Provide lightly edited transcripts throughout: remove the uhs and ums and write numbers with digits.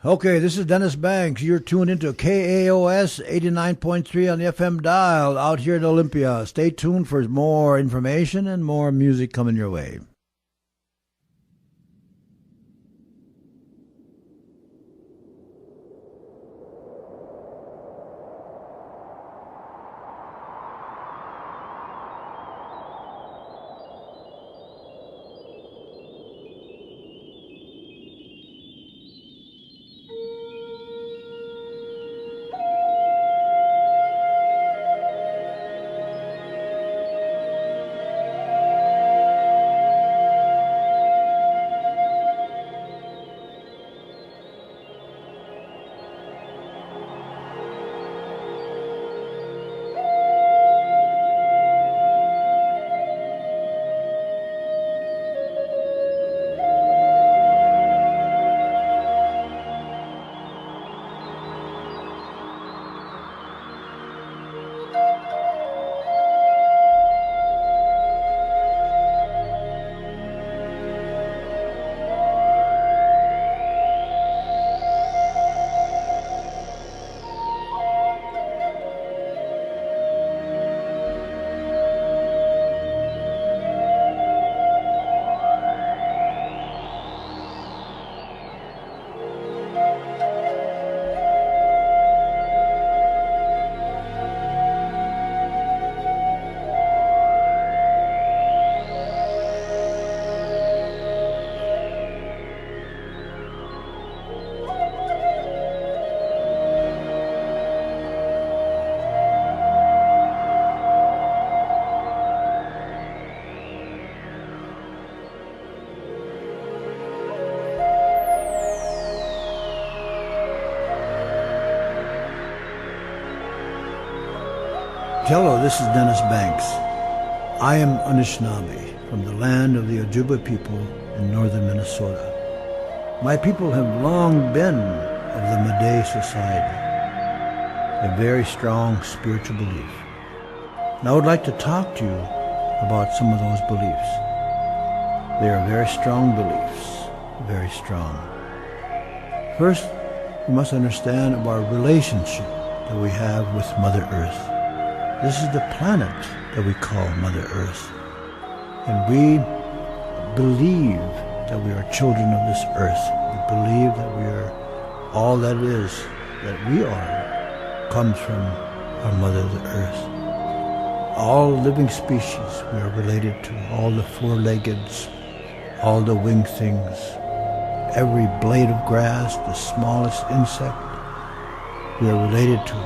Okay, this is Dennis Banks. You're tuned into KAOS 89.3 on the FM dial out here in Olympia. Stay tuned for more information and more music coming your way. Hello, this is Dennis Banks. I am Anishinaabe from the land of the Ojibwe people in northern Minnesota. My people have long been of the Meday Society, a very strong spiritual belief. And I would like to talk to you about some of those beliefs. They are very strong beliefs, very strong. First, we must understand our relationship that we have with Mother Earth. This is the planet that we call Mother Earth. And we believe that we are children of this earth. We believe that we are all that is, that we are, comes from our Mother the Earth. All living species, we are related to all the four-leggeds, all the winged things, every blade of grass, the smallest insect, we are related to.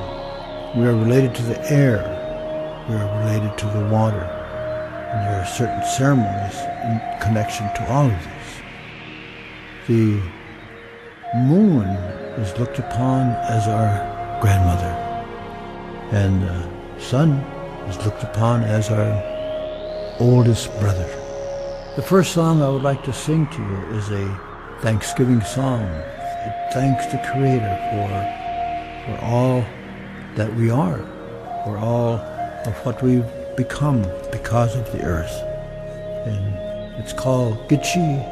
We are related to the air. We are related to the water, and there are certain ceremonies in connection to all of this. The moon is looked upon as our grandmother, and the sun is looked upon as our oldest brother. The first song I would like to sing to you is a Thanksgiving song. It thanks the Creator for all that we are, for all of what we've become because of the earth. And it's called Gitchi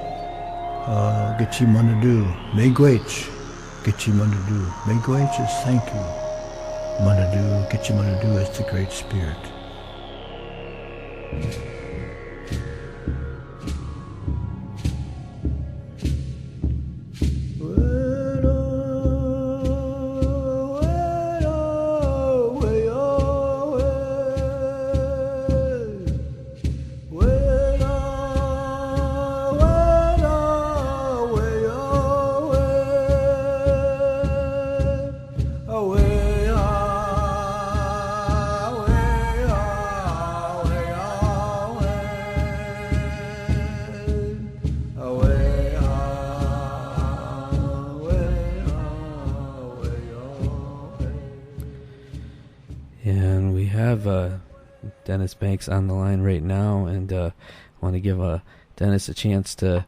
Manadu. Megwech Gitchi Manadu. Megwech is thank you. Manadu, Gitchi Manadu is the Great Spirit. Dennis Banks on the line right now, and want to give Dennis a chance to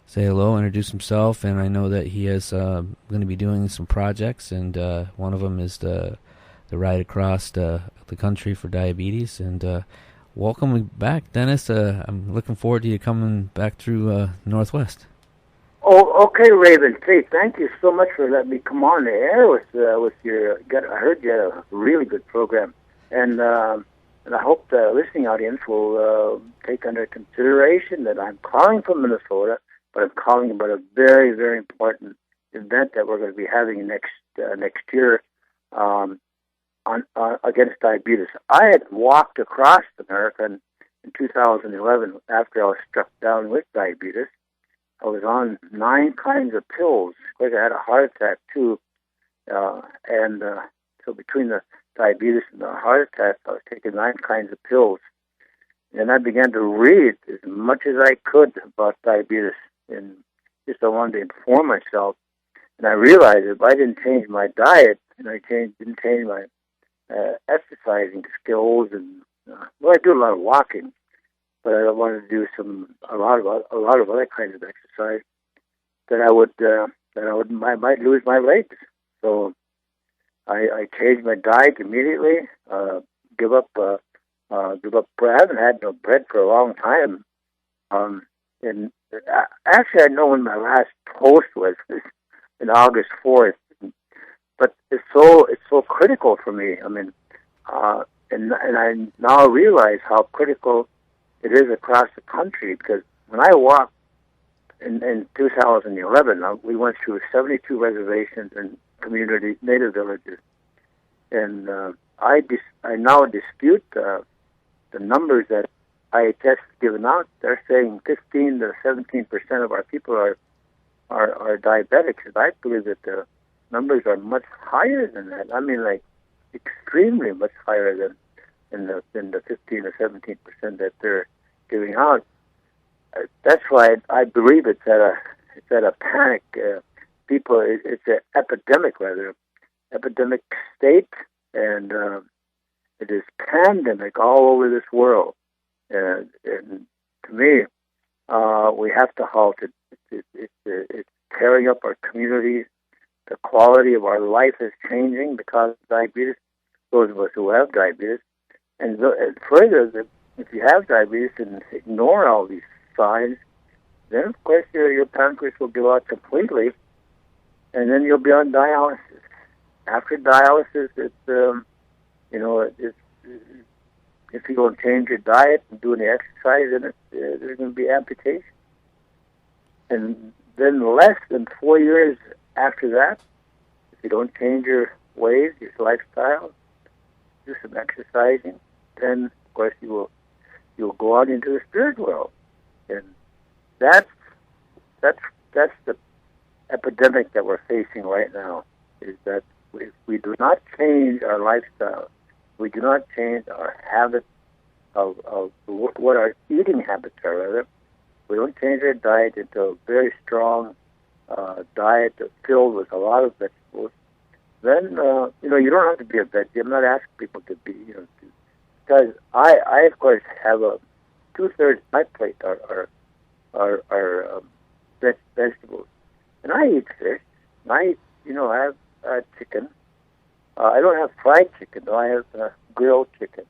say hello, introduce himself, and I know that he is going to be doing some projects, and one of them is the ride across the country for diabetes, and welcome back, Dennis. I'm looking forward to you coming back through Northwest. Oh, okay, Raven. Hey, thank you so much for letting me come on the air with your. I heard you had a really good program, and I hope the listening audience will take under consideration that I'm calling from Minnesota, but I'm calling about a very, very important event that we're going to be having next year on against diabetes. I had walked across America in 2011 after I was struck down with diabetes. I was on 9 kinds of pills. Like I had a heart attack too, and so between the diabetes and the heart attack, I was taking 9 kinds of pills. And I began to read as much as I could about diabetes, and just I wanted to inform myself. And I realized if I didn't change my diet and I didn't change my exercising skills, and well, I do a lot of walking, but I wanted to do a lot of other kinds of exercise. That I might lose my legs. So I changed my diet immediately. Give up bread. I haven't had no bread for a long time. And actually, I know when my last post was in August 4th. But it's so critical for me. I mean, and I now realize how critical it is across the country, because when I walked in 2011, we went through 72 reservations and community native villages, and I now dispute the numbers that IHS has given out. They're saying 15 to 17% of our people are diabetics, and I believe that the numbers are much higher than that. I mean, like extremely much higher than the 15 or 17% that they're giving out. That's why I believe it's at a panic. It's an epidemic, rather, epidemic state, and it is pandemic all over this world. And to me, we have to halt it. It's tearing up our communities. The quality of our life is changing because of diabetes. Those of us who have diabetes, and further, if you have diabetes and ignore all these signs, then of course your pancreas will give out completely, and then you'll be on dialysis. After dialysis, if you don't change your diet and do any exercise, then there's going to be amputation. And then less than 4 years after that, if you don't change your ways, your lifestyle, do some exercising, then of course you'll go out into the spirit world, and that's the epidemic that we're facing right now. Is that if we do not change our lifestyle, we do not change our habits of what our eating habits are, rather, we don't change our diet into a very strong diet filled with a lot of vegetables, then you don't have to be a veggie. I'm not asking people to be, because I of course have 2/3 my plate are vegetables, and I eat fish. And I eat, I have chicken. I don't have fried chicken though. I have grilled chicken.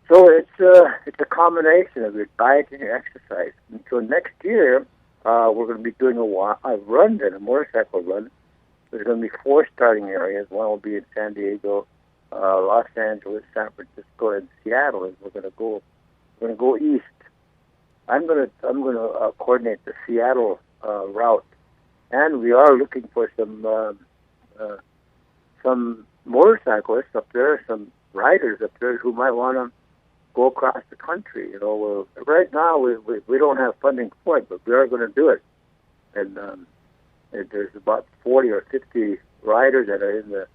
So it's a combination of your diet and your exercise. And so next year we're going to be doing a run, then a motorcycle run. There's going to be 4 starting areas. One will be in San Diego, Los Angeles, San Francisco, and Seattle. And we're going to go east. I'm going to coordinate the Seattle route, and we are looking for some motorcyclists up there, some riders up there who might want to go across the country. Right now we don't have funding for it, but we are going to do it. And there's about 40 or 50 riders that are in the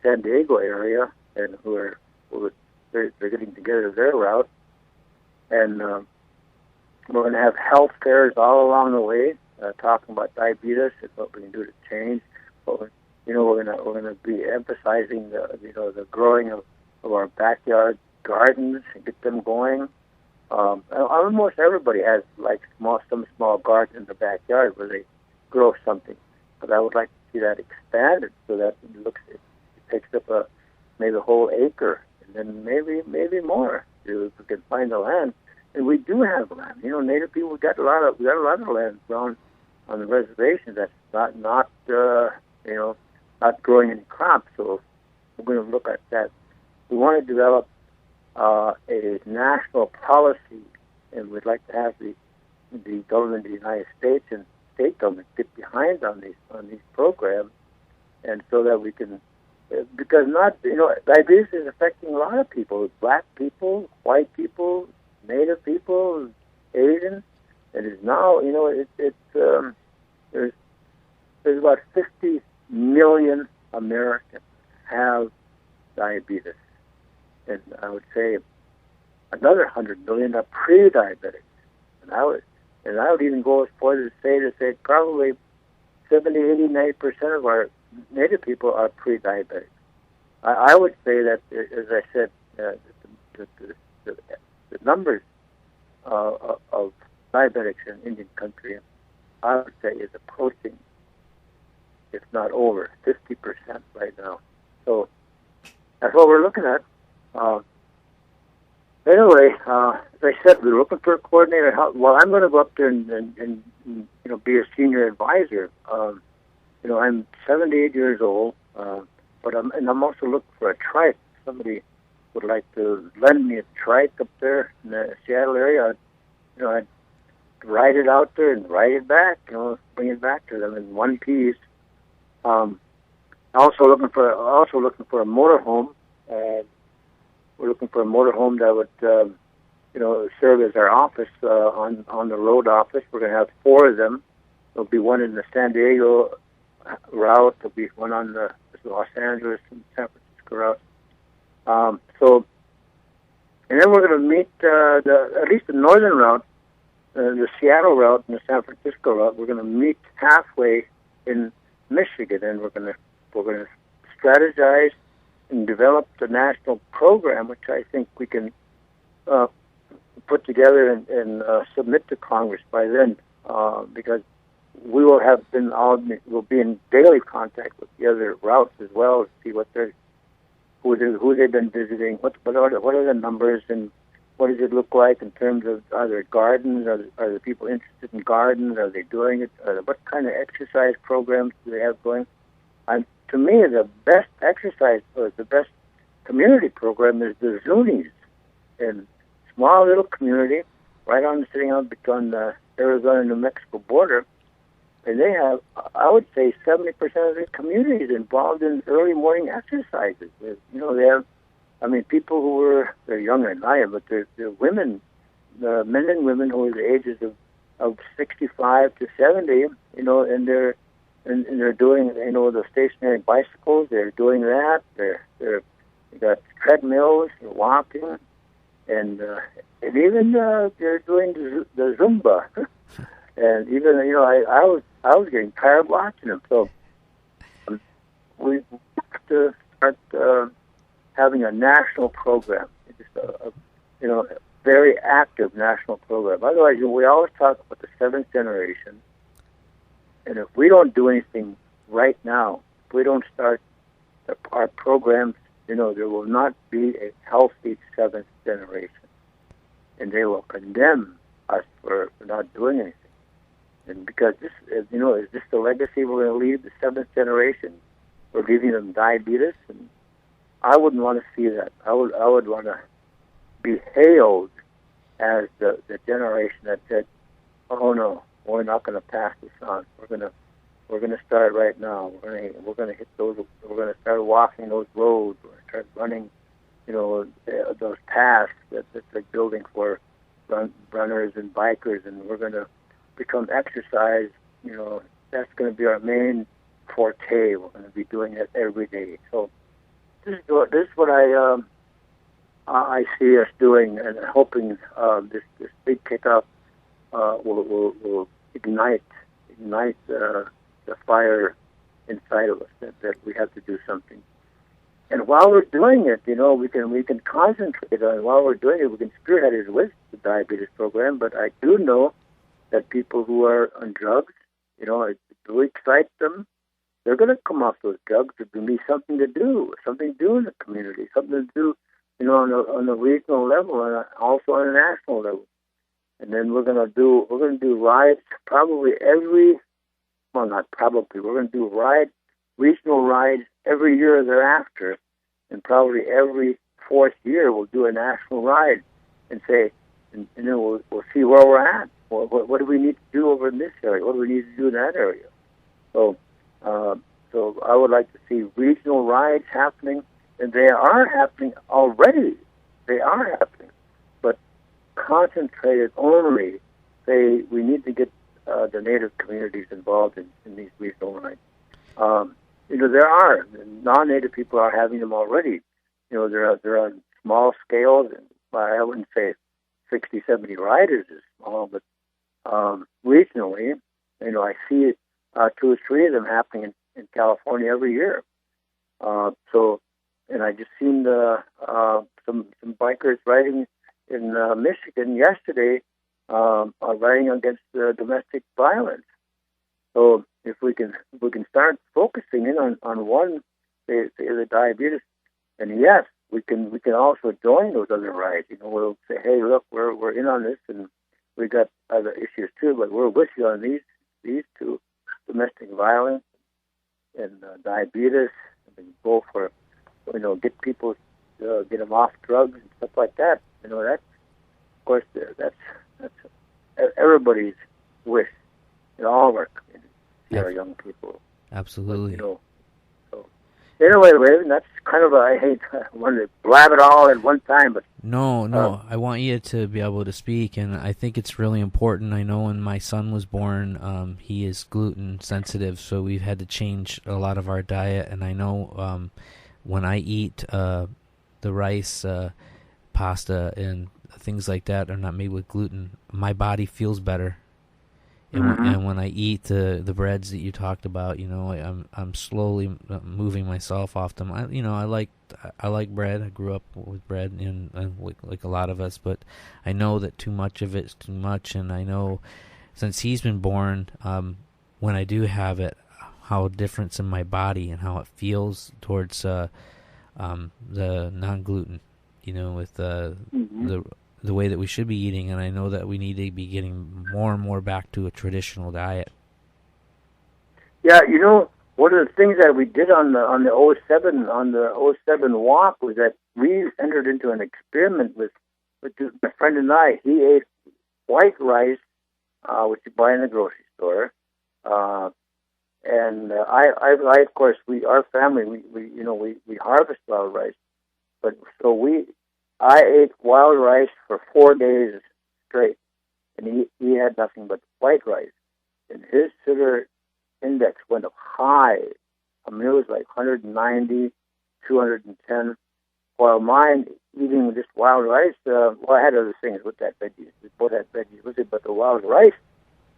San Diego area, and they're getting together their route. And we're going to have health fairs all along the way, talking about diabetes and what we can do to change. But we're going to be emphasizing the growing of our backyard gardens and get them going. Almost everybody has some small garden in the backyard where they grow something, but I would like to see that expanded so that it takes up maybe a whole acre, and then maybe more if we can find the land. and we do have land. Native people, we got a lot of land grown on the reservation that's not growing any crops. So we're going to look at that. We want to develop a national policy, and we'd like to have the government of the United States and state government get behind on these programs, and so that we can, because diabetes is affecting a lot of people: black people, white people, Native people, Asians, and it's now there's about 50 million Americans have diabetes, and I would say another 100 million are pre-diabetic, and I would even go as far as to say probably 70, 80, 90% of our Native people are pre-diabetic. I would say that, as I said, the numbers of diabetics in Indian country, I would say, is approaching, if not over, 50% right now. So that's what we're looking at. Anyway, as I said, we're looking for a coordinator. Well, I'm going to go up there and be a senior advisor. I'm 78 years old, but I'm also looking for a trike. Somebody would like to lend me a trike up there in the Seattle area. I'd ride it out there and ride it back. Bring it back to them in one piece. Also looking for a motorhome, and we're looking for a motorhome that would serve as our office on the road office. We're going to have 4 of them. There'll be one in the San Diego route. There'll be one on the Los Angeles and San Francisco route. And then we're going to meet at least the northern route, the Seattle route and the San Francisco route. We're going to meet halfway in Michigan, and we're going to strategize and develop the national program, which I think we can put together and submit to Congress by then, because we will we'll be in daily contact with the other routes as well to see who they've been visiting, what are the numbers, and what does it look like in terms of, are there gardens, are the people interested in gardens, are they doing it, what kind of exercise programs do they have going? To me, the best exercise or the best community program is the Zunies, in small little community right sitting on the Arizona-New Mexico border, and they have, I would say, 70% of the community is involved in early morning exercises. They have, people they're younger than I am, but they're women, the men and women who are the ages of 65 to 70, and they're doing, the stationary bicycles. They're doing that. They got treadmills, they're walking, and even they're doing the Zumba. And even I was getting tired watching them. So we have to start having a national program, just a very active national program. Otherwise, we always talk about the 7th generation. And if we don't do anything right now, if we don't start our programs, there will not be a healthy 7th generation. And they will condemn us for not doing anything. And because this, is this the legacy we're going to leave the 7th generation? We're leaving them diabetes, and I wouldn't want to see that. I would want to be hailed as the generation that said, "Oh no, we're not going to pass this on. We're going to start right now. We're going to hit those. We're going to start walking those roads. We're going to start running, those paths that they're building for runners and bikers, and we're going to become exercise. That's going to be our main forte. We're going to be doing it every day." So this is what I see us doing, and hoping this big kickoff will ignite the fire inside of us that we have to do something. And while we're doing it, we can concentrate on. While we're doing it, we can spearhead it with the diabetes program. But I do know that people who are on drugs, it do excite them. They're going to come off those drugs. There's going to be something to do in the community, something to do, on a regional level and also on a national level. and then we're gonna do rides probably every, well, not probably, we're gonna do regional rides every year thereafter, and probably every fourth year we'll do a national ride, and say, and then we'll see where we're at. What do we need to do over in this area? What do we need to do in that area? So I would like to see regional rides happening, and they are happening already. They are happening, but concentrated only. We need to get the Native communities involved in these regional rides. There are non-Native people are having them already. They're on small scales, and I wouldn't say 60, 70 riders is small, but regionally, I see 2 or 3 of them happening in California every year. And I just seen some bikers riding in Michigan yesterday, riding against domestic violence. So if we can start focusing in on one, say the diabetes, and yes, we can also join those other rides. We'll say, hey, look, we're in on this, and we got other issues too, but we're with you on these 2, domestic violence and diabetes. And go for, get people, get them off drugs and stuff like that. That's, of course, that's everybody's wish in all of our communities, our young people. Absolutely. But, so anyway, Raven, that's kind of I want to blab it all at one time, but no, I want you to be able to speak, and I think it's really important. I know when my son was born, he is gluten sensitive, so we've had to change a lot of our diet, and I know when I eat the rice, pasta, and things like that are not made with gluten, my body feels better. And when I eat the breads that you talked about, I'm slowly moving myself off them. I like bread. I grew up with bread, and like a lot of us. But I know that too much of it's too much, and I know since he's been born, when I do have it, how different in my body and how it feels towards the non-gluten. With the way that we should be eating, and I know that we need to be getting more and more back to a traditional diet. Yeah, one of the things that we did on the 07 walk was that we entered into an experiment with my friend and I. He ate white rice, which you buy in the grocery store, and I of course, our family we harvest wild rice, but so I ate wild rice for 4 days straight, and he had nothing but white rice, and his sugar index went up high. I mean, it was like 190, 210, while mine, eating just wild rice, I had other things with that veggies. We both had veggies with it, but the wild rice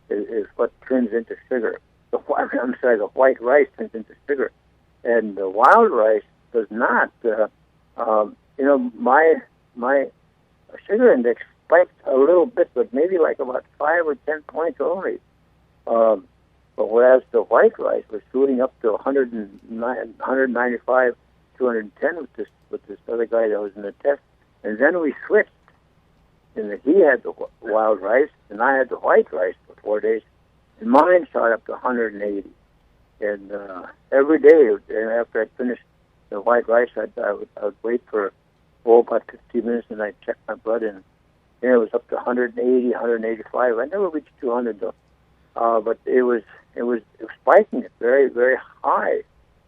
is what turns into sugar. The white rice turns into sugar, and the wild rice does not. My sugar index spiked a little bit, but maybe like about 5 or 10 points only. But whereas the white rice was shooting up to 195, 210 with this other guy that was in the test, and then we switched, and he had the wild rice, and I had the white rice for 4 days, and mine shot up to 180. And every day after I finished the white rice, I would wait for about 15 minutes, and I'd check my blood, and it was up to 180, 185. I never reached 200 though, but it was spiking it very, very high.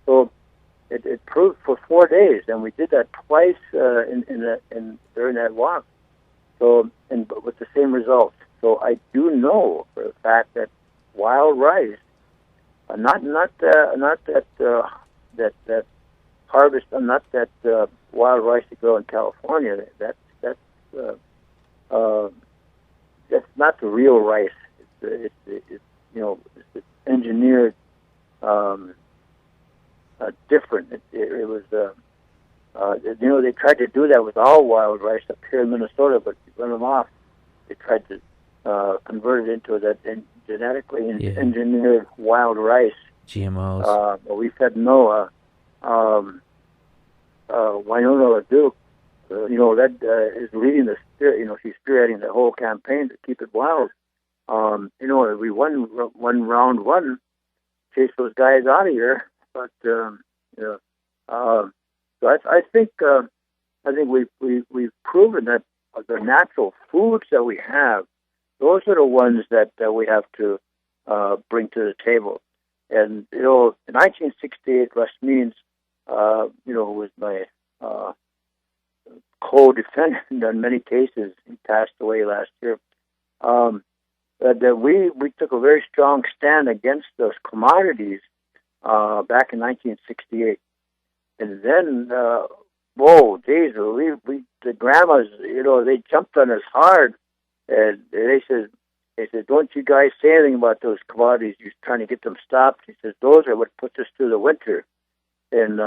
So it proved for 4 days, and we did that twice during that walk. So but with the same results. So I do know for a fact that wild rice, not that harvest, not that wild rice to grow in California. That's not the real rice. It's engineered different. It was they tried to do that with all wild rice up here in Minnesota, but to run them off, they tried to convert it into that genetically engineered wild rice. GMOs. We fed Noah. Wynonna Duke, that is leading the she's spearheading the whole campaign to keep it wild. We won round one, chase those guys out of here. But so I think we've proven that the natural foods that we have, those are the ones that we have to bring to the table. And in 1968, Russ Means, was my co-defendant in many cases. He passed away last year. That we took a very strong stand against those commodities back in 1968, and then the grandmas, they jumped on us hard, and they said, don't you guys say anything about those commodities? You're trying to get them stopped. He says those are what puts us through the winter, and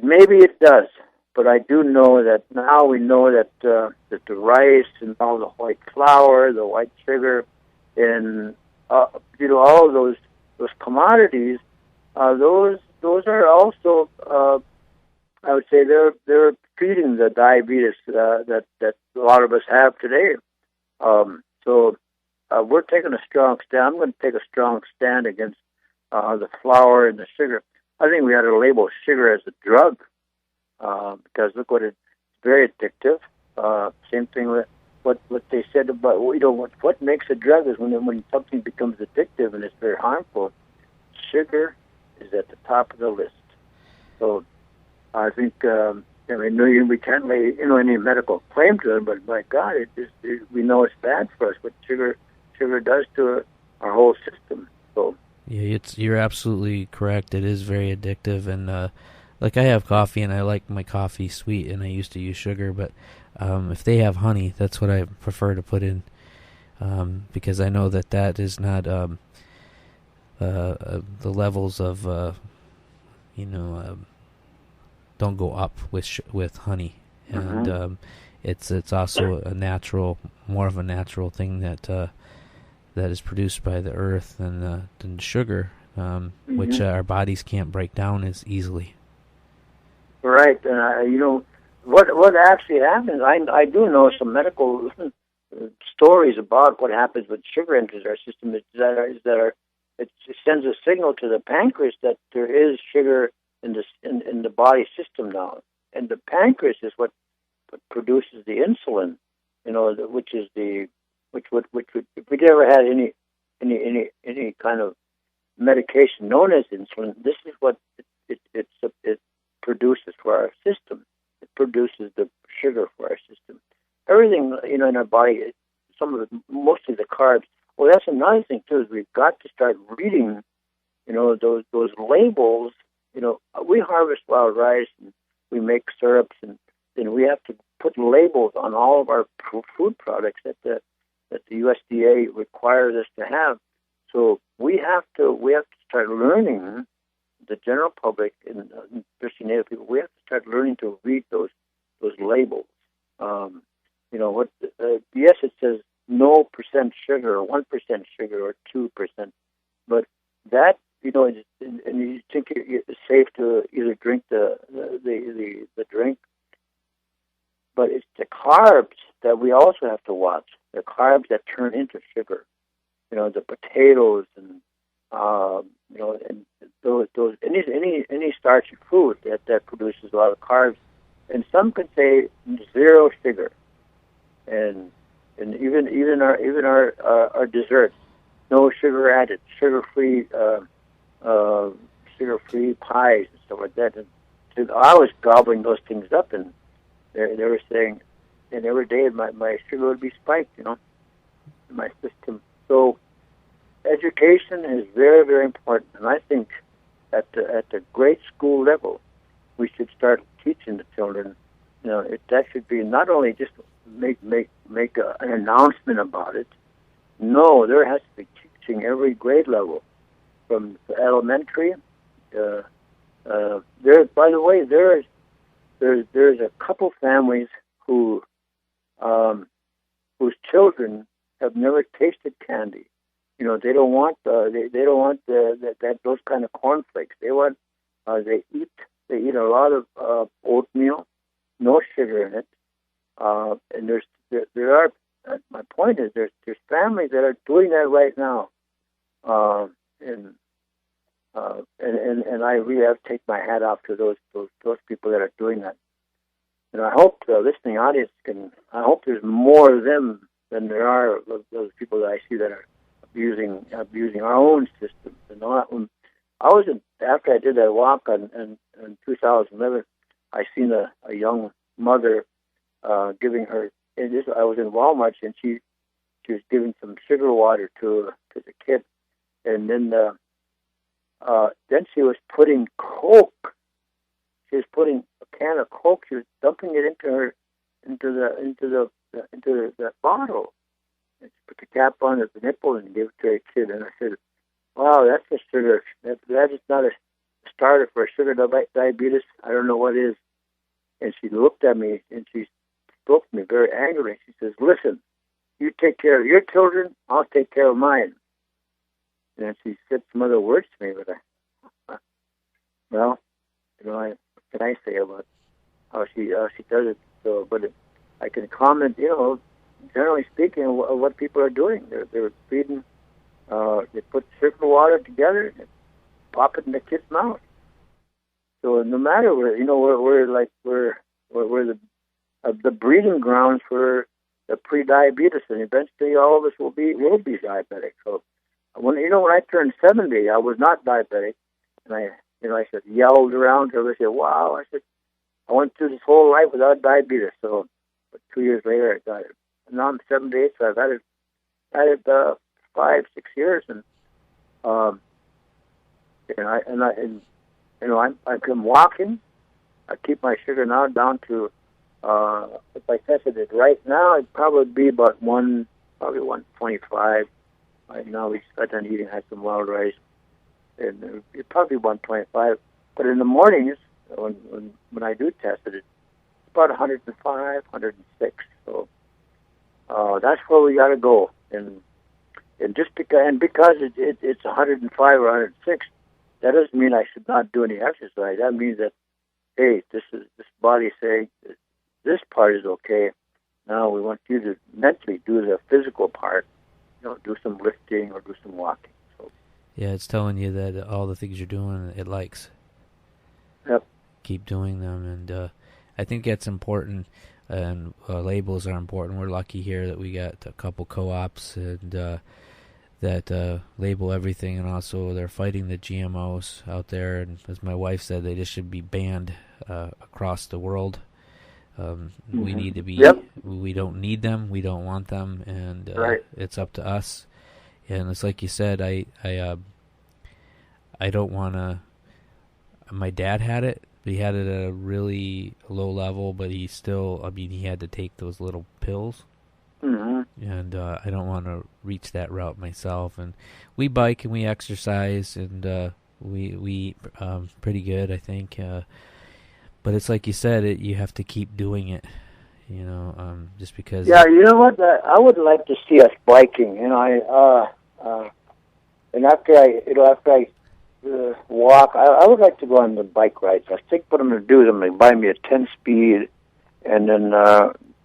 maybe it does. But I do know that now we know that the rice and all the white flour, the white sugar, and all of those commodities, those are also I would say they're feeding the diabetes that a lot of us have today. So we're taking a strong stand. I'm going to take a strong stand against the flour and the sugar. I think we ought to label sugar as a drug. Because look what it's very addictive. Same thing with what they said about what makes a drug is when something becomes addictive and it's very harmful. Sugar is at the top of the list. So I think we can't lay any medical claim to it, but by God, we know it's bad for us. What sugar does to our whole system. So yeah, you're absolutely correct. It is very addictive, and like I have coffee, and I like my coffee sweet, and I used to use sugar, but if they have honey, that's what I prefer to put in, because I know that is not the levels of don't go up with honey, and it's also more of a natural thing that is produced by the earth than sugar, which our bodies can't break down as easily. Right, and what actually happens. I do know some medical stories about what happens when sugar enters our system. It sends a signal to the pancreas that there is sugar in the body system now, and the pancreas is what produces the insulin. Which if we ever had any kind of medication known as insulin, this is what it produces for our system. It produces the sugar for our system. Everything, in our body, mostly the carbs. Well, that's another thing too, is we've got to start reading, those labels. We harvest wild rice and we make syrups, and then we have to put labels on all of our food products that the USDA requires us to have. So we have to start learning. The general public and especially Native people, we have to start learning to read those labels. Yes, it says no percent sugar, or 1% sugar, or 2%, but that and you think it's safe to either drink the drink, but it's the carbs that we also have to watch. The carbs that turn into sugar, the potatoes and and those any starchy food that produces a lot of carbs, and some could say zero sugar, and even our desserts, no sugar added, sugar free pies and stuff like that. And I was gobbling those things up, and they were saying, and every day my sugar would be spiked, in my system. So education is very, very important, and I think at the grade school level, we should start teaching the children. That should be not only just make an announcement about it. No, there has to be teaching every grade level, from elementary. By the way, there's a couple families whose children have never tasted candy. They don't want those kind of cornflakes. They eat a lot of oatmeal, no sugar in it, And there are. My point is, there's families that are doing that right now, and I really have to take my hat off to those people that are doing that. And I hope the listening audience I hope there's more of them than there are of those people that I see that are abusing our own system. After I did that walk in 2011, I seen a young mother giving her. I was in Walmart, and she was giving some sugar water to the kid, and then she was putting Coke. She was putting a can of Coke. She was dumping it into the bottle. And she put the cap on the nipple and gave it to her kid. And I said, "Wow, that's a sugar. That is not a starter for sugar diabetes. I don't know what is." And she looked at me and she spoke to me very angrily. She says, "Listen, you take care of your children. I'll take care of mine." And she said some other words to me, but what can I say about how she does it? So, but I can comment, generally speaking, of what people are doing. They're feeding. They put sugar water together and pop it in the kid's mouth. So no matter where, we're the breeding grounds for the pre-diabetes, and eventually all of us will be diabetic. So when I turned 70, I was not diabetic, and I said, yelled around to her. I said, "Wow!" I said, "I went through this whole life without diabetes." So, but 2 years later, I got it. And now I'm 78, so I've had it 5-6 years, and I'm walking. I keep my sugar now down to. If I tested it right now, it'd probably be about 125. Right now, we just got done eating, had some wild rice, and it'd probably 125. But in the mornings, when I do test it, it's about 105, 106. So that's where we got to go. And just because it's 105 or 106, that doesn't mean I should not do any exercise. That means that, hey, this body saying this part is okay. Now we want you to mentally do the physical part. Do some lifting or do some walking. So, yeah, it's telling you that all the things you're doing, it likes. Yep. Keep doing them, and I think that's important. And labels are important. We're lucky here that we got a couple co-ops and that label everything, and also they're fighting the GMOs out there. And as my wife said, they just should be banned across the world. We need to be. Yep. We don't need them. We don't want them, and right. It's up to us. And it's like you said. I don't want to. My dad had it. He had it at a really low level, but he still. I mean, he had to take those little pills. Mm-hmm. And I don't want to reach that route myself. And we bike and we exercise, and we eat pretty good, I think. But it's like you said, you have to keep doing it, just because. Yeah, you know what? I would like to see us biking. And after I walk, I would like to go on the bike rides. I think what I'm going to do is I'm going to buy me a 10-speed, and then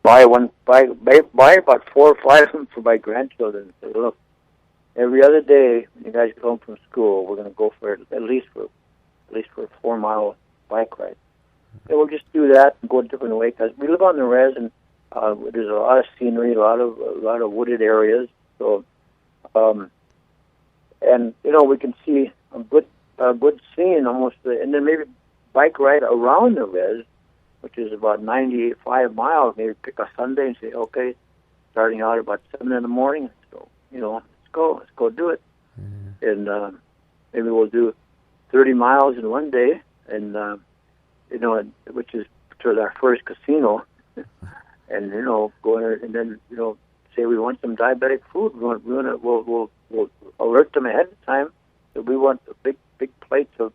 buy about 4 or 5 of them for my grandchildren. And say, look, every other day when you guys get home from school, we're going to go for at least for a 4-mile bike ride. And we'll just do that and go a different way, because we live on the res, and there's a lot of scenery, a lot of wooded areas. So, and we can see a good scene almost, and then maybe bike ride around the res, which is about 95 miles. Maybe pick a Sunday and say, okay, starting out about 7 in the morning. So let's go do it, and maybe we'll do 30 miles in one day, and which is to our first casino, and go in and then say we want some diabetic food. We'll alert them ahead of time that we want a big plates of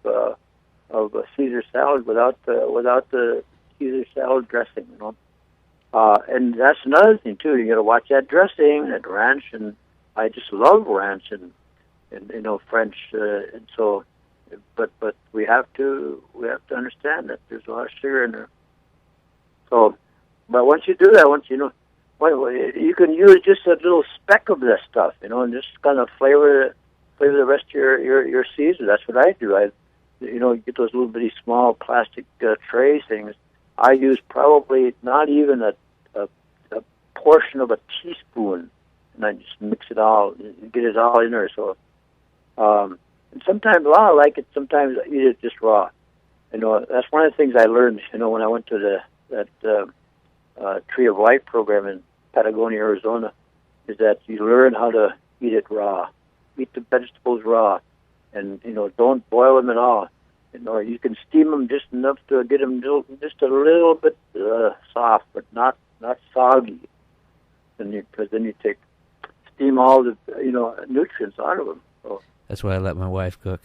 Caesar salad without the Caesar salad dressing. And that's another thing too. You got to watch that dressing, that ranch, and I just love ranch and French, and so. But we have to understand that there's a lot of sugar in there. So But once you do that, you can use just a little speck of this stuff, and just kind of flavor the rest of your season. That's what I do. You get those little bitty small plastic tray things. I use probably not even a portion of a teaspoon, and I just mix it all, get it all in there. So, and sometimes I like it. Sometimes I eat it just raw. That's one of the things I learned. When I went to that Tree of Life program in Patagonia, Arizona, is that you learn how to eat it raw. Eat the vegetables raw, and don't boil them at all. You can steam them just enough to get them just a little bit soft, but not soggy. Because then you steam all the nutrients out of them. So. That's why I let my wife cook.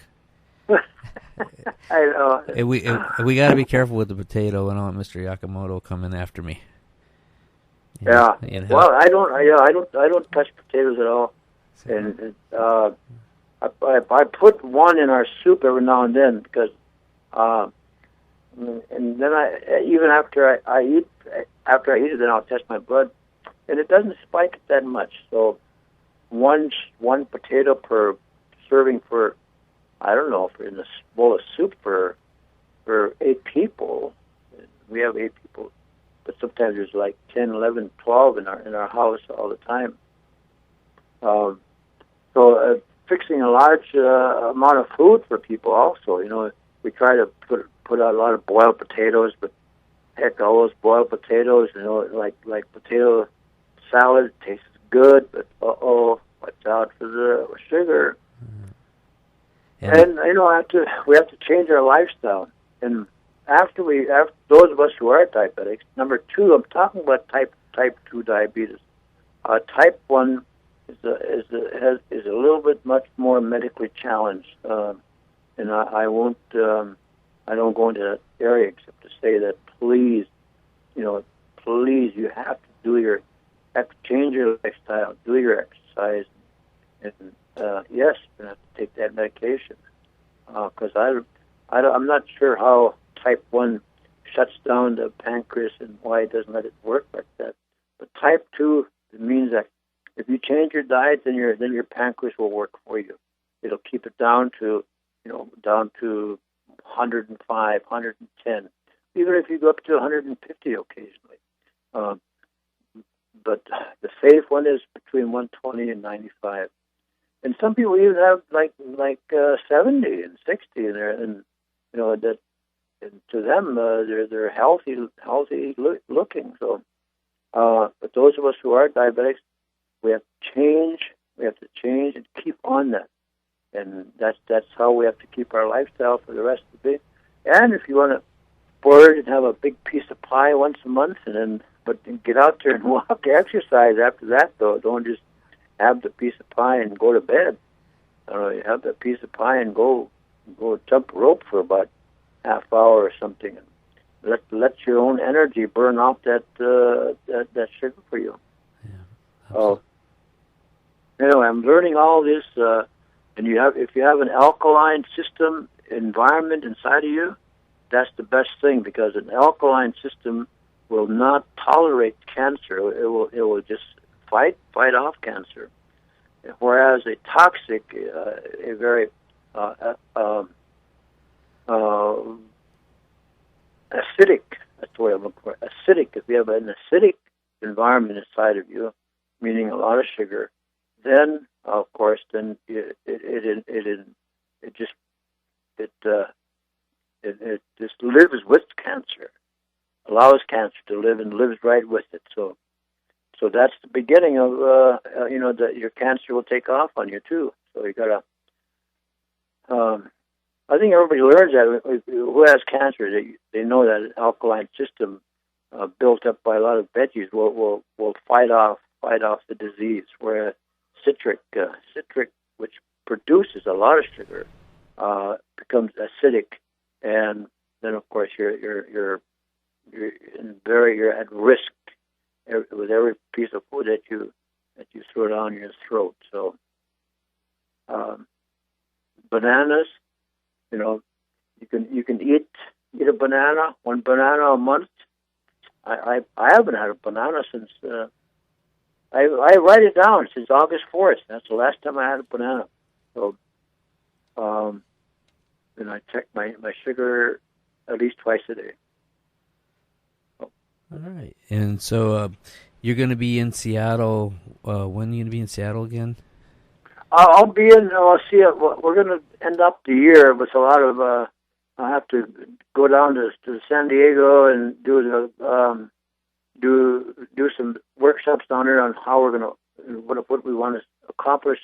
I know. And we got to be careful with the potato. I don't want Mr. Yakamoto coming after me. Yeah. Well, I don't touch potatoes at all. And I put one in our soup every now and then because, and then even after I eat it, then I'll test my blood, and it doesn't spike it that much. So one potato per serving for, I don't know, for in a bowl of soup for 8 people. We have 8 people, but sometimes there's like 10, 11, 12 in our house all the time. So fixing a large amount of food for people also. We try to put out a lot of boiled potatoes, but heck, all those boiled potatoes, like potato salad tastes good, but watch out for the sugar. Yeah. And we have to change our lifestyle. And after those of us who are diabetics, number 2, I'm talking about type 2 diabetes. Type 1 is a little bit much more medically challenged, and I don't go into that area except to say that please, you have to change your lifestyle, do your exercise, and yes, you have to take that medication because I'm not sure how type 1 shuts down the pancreas and why it doesn't let it work like that. But type 2, it means that if you change your diet, then your pancreas will work for you. It'll keep it down to 105, 110, even if you go up to 150 occasionally. But the safe one is between 120 and 95. And some people even have like 70 and 60 in there, and that, and to them they're healthy looking. So, but those of us who are diabetics, we have to change. We have to change and keep on that, and that's how we have to keep our lifestyle for the rest of the day. And if you want to splurge and have a big piece of pie once a month, but get out there and walk, exercise after that. Though, don't just have the piece of pie and go to bed. You have that piece of pie and go jump rope for about half hour or something, and let your own energy burn off that sugar for you. Yeah. Anyway, I'm learning all this, and if you have an alkaline system environment inside of you, that's the best thing, because an alkaline system will not tolerate cancer. It will just fight off cancer. Whereas a toxic, a very acidic, that's the way I'm looking for. Acidic. If you have an acidic environment inside of you, meaning a lot of sugar, then of course, then it just lives with cancer, allows cancer to live and lives right with it. So that's the beginning of that your cancer will take off on you too. So you gotta. I think everybody learns that who has cancer, they know that an alkaline system built up by a lot of veggies will fight off the disease, whereas citric, which produces a lot of sugar, becomes acidic, and then of course you're at risk with every piece of food that you throw down your throat. So bananas, you can eat a banana, one banana a month. I haven't had a banana since I write it down since August 4th. That's the last time I had a banana. So, and I check my sugar at least twice a day. All right. And so you're going to be in Seattle. When are you going to be in Seattle again? I'll be in. See, we're going to end up the year with a lot of. I have to go down to San Diego and do some workshops down there on how we're going to what we want to accomplish.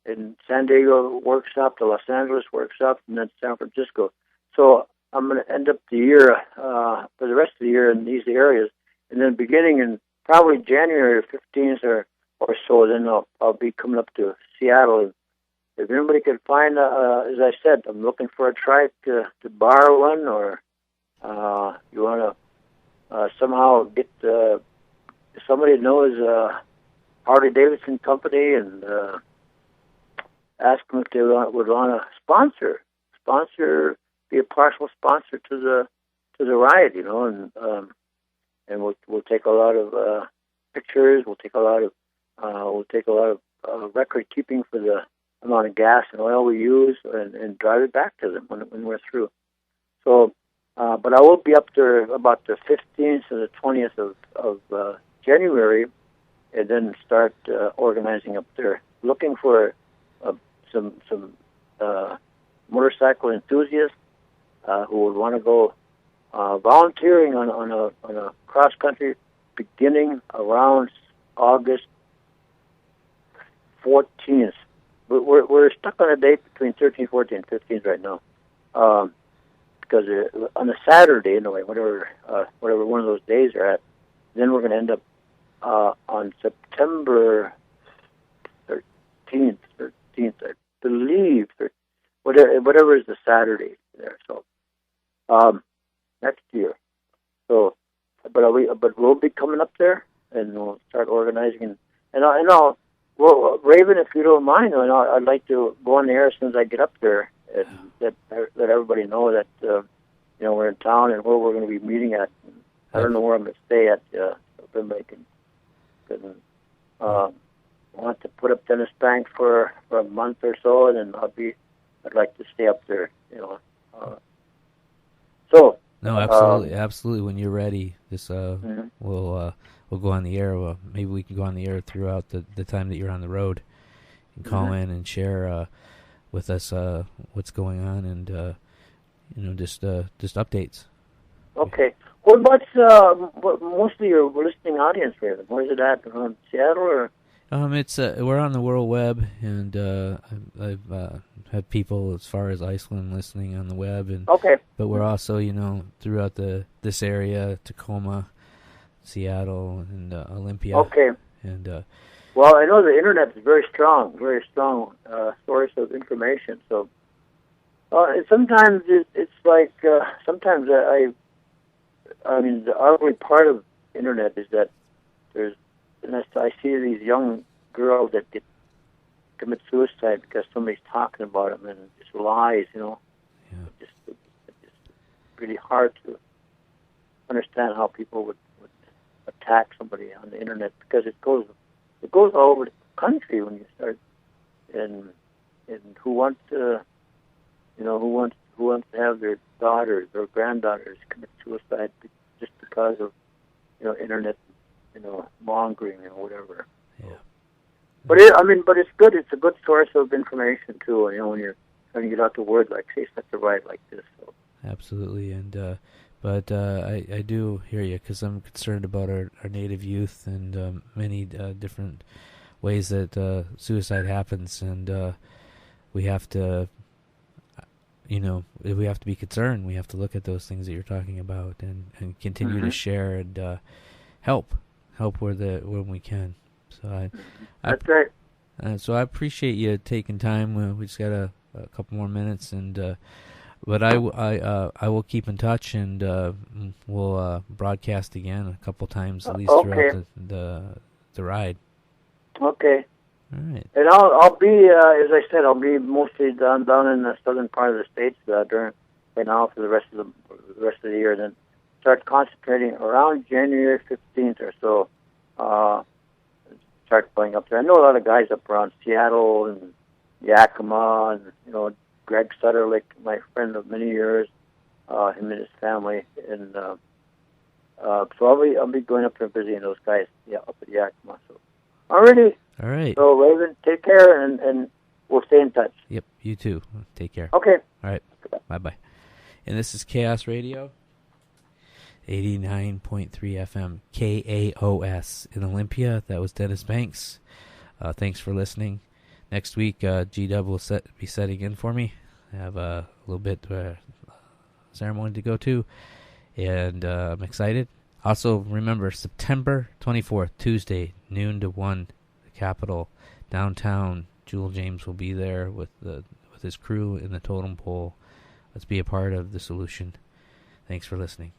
In San Diego workshop, the Los Angeles workshop, and then San Francisco. So I'm going to end up the year for the rest of the year in these areas, and then beginning in probably January 15th or so, then I'll be coming up to Seattle. And if anybody can find, as I said, I'm looking for a trike to borrow one, or you want to somehow get somebody knows Harley Davidson company and ask them if they would want to sponsor, be a partial sponsor to the ride, and we'll take a lot of pictures. We'll take a lot of record keeping for the amount of gas and oil we use, and drive it back to them when we're through. So, but I will be up there about the 15th and the 20th of January, and then start organizing up there, looking for some motorcycle enthusiasts who would want to go volunteering on a cross country beginning around August 14th. We're stuck on a date between 13th, 14th, and 15th right now, because on a Saturday, anyway, whatever one of those days are at, then we're going to end up on September 13th, I believe, or whatever is the Saturday there. So next year. So, but we'll be coming up there, and we'll start organizing. And I'll well, Raven, if you don't mind, I'd like to go on the air as soon as I get up there, and let everybody know that we're in town and where we're going to be meeting at. I don't know where I'm going to stay at. If everybody can want to put up Dennis Bank for a month or so, and then I'd like to stay up there. So. No, absolutely. When you're ready, just we'll go on the air. Well, maybe we can go on the air throughout the time that you're on the road, and call in and share with us what's going on, and just updates. Okay. What about mostly your listening audience, Raven? Where's it at? Around Seattle or? It's we're on the World Web, and I've had people as far as Iceland listening on the web, and okay. But we're also throughout this area, Tacoma, Seattle, and Olympia. Okay. And well, I know the internet is very strong source of information. So sometimes it's like sometimes I mean the ugly part of internet is that I see these young girls that commit suicide because somebody's talking about them, and just lies, Yeah. It's really hard to understand how people would attack somebody on the internet, because it goes all over the country when you start, and who wants to have their daughters or granddaughters commit suicide just because of internet mongering or whatever. Yeah. But it's good. It's a good source of information too. When you're trying to get out the word, like, hey, set the right like this. So. Absolutely, and but I do hear you, because I'm concerned about our native youth and many different ways that suicide happens, and we have to. We have to be concerned. We have to look at those things that you're talking about, and continue to share and help when we can. So that's right. So I appreciate you taking time. We just got a couple more minutes, and but I will keep in touch, and we'll broadcast again a couple times at least throughout the ride. Okay. All right. And I'll be, as I said, I'll be mostly down in the southern part of the states right now for the rest of the year. And then start concentrating around January 15th or so. Start going up there. I know a lot of guys up around Seattle and Yakima, and Greg Sutter, like my friend of many years, him and his family, and so I'll be going up there visiting those guys, up at Yakima. So, alrighty. All right. So, Raven, take care, and we'll stay in touch. Yep, you too. Take care. Okay. All right. Bye-bye. And this is KAOS Radio, 89.3 FM, KAOS in Olympia. That was Dennis Banks. Thanks for listening. Next week, G-Dub will be setting in for me. I have a little bit ceremony to go to, and I'm excited. Also, remember, September 24th, Tuesday, noon to 1, the Capitol, downtown. Jewel James will be there with his crew in the totem pole. Let's be a part of the solution. Thanks for listening.